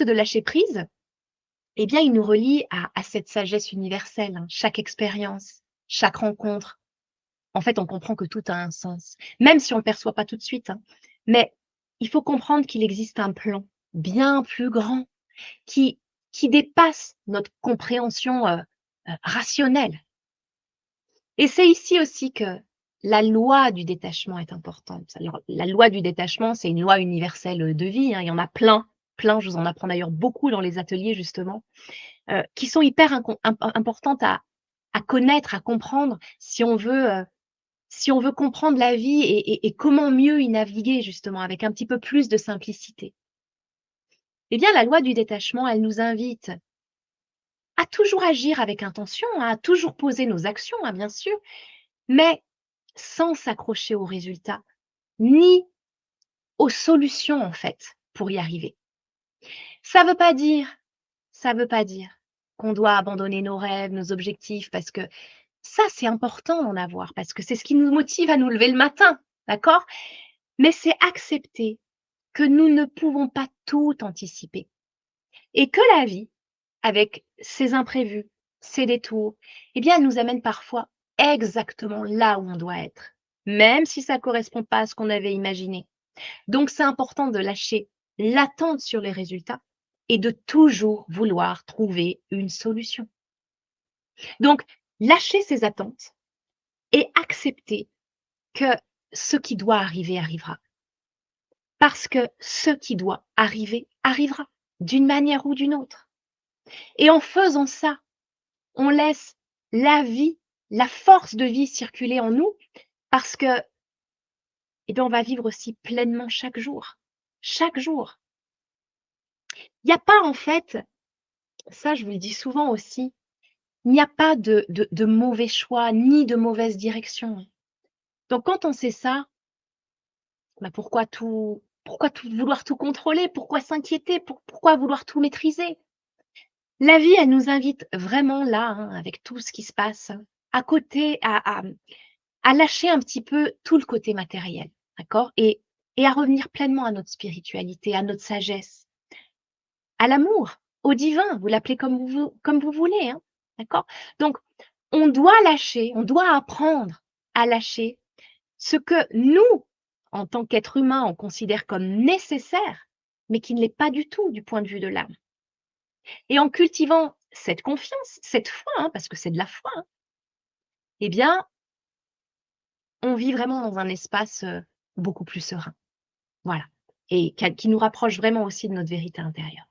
de lâcher prise, eh bien, il nous relie à cette sagesse universelle, hein. Chaque expérience, chaque rencontre, en fait, on comprend que tout a un sens, même si on ne le perçoit pas tout de suite, hein. Mais il faut comprendre qu'il existe un plan bien plus grand qui qui dépasse notre compréhension, rationnelle. Et c'est ici aussi que la loi du détachement est importante. Alors, la loi du détachement, c'est une loi universelle, de vie, hein. Il y en a plein, plein, je vous en apprends d'ailleurs beaucoup dans les ateliers justement, qui sont hyper importantes à connaître, à comprendre si on veut comprendre la vie et comment mieux y naviguer justement avec un petit peu plus de simplicité. Eh bien, la loi du détachement, elle nous invite à toujours agir avec intention, hein, à toujours poser nos actions, hein, bien sûr, mais sans s'accrocher aux résultats, ni aux solutions en fait, pour y arriver. Ça veut pas dire ça veut pas dire qu'on doit abandonner nos rêves, nos objectifs, parce que ça, c'est important d'en avoir, parce que c'est ce qui nous motive à nous lever le matin, d'accord? Mais c'est accepter que nous ne pouvons pas tout anticiper et que la vie, avec ses imprévus, ses détours, eh bien, elle nous amène parfois exactement là où on doit être, même si ça ne correspond pas à ce qu'on avait imaginé. Donc, c'est important de lâcher l'attente sur les résultats et de toujours vouloir trouver une solution. Donc, lâcher ses attentes et accepter que ce qui doit arriver arrivera. Parce que ce qui doit arriver arrivera, d'une manière ou d'une autre. Et en faisant ça, on laisse la vie, la force de vie circuler en nous parce que, eh bien, on va vivre aussi pleinement chaque jour. Chaque jour. Il n'y a pas en fait, ça je vous le dis souvent aussi, il n'y a pas de mauvais choix ni de mauvaise direction. Donc quand on sait ça, bah, pourquoi tout vouloir tout contrôler? Pourquoi s'inquiéter? Pourquoi vouloir tout maîtriser? La vie, elle nous invite vraiment là, hein, avec tout ce qui se passe, à côté, à lâcher un petit peu tout le côté matériel, d'accord? Et à revenir pleinement à notre spiritualité, à notre sagesse, à l'amour, au divin, vous l'appelez comme vous voulez, hein, d'accord? Donc, on doit lâcher, on doit apprendre à lâcher ce que nous, en tant qu'êtres humains, on considère comme nécessaire, mais qui ne l'est pas du tout du point de vue de l'âme. Et en cultivant cette confiance, cette foi, hein, parce que c'est de la foi, hein, eh bien, on vit vraiment dans un espace, beaucoup plus serein. Voilà, et qui nous rapproche vraiment aussi de notre vérité intérieure.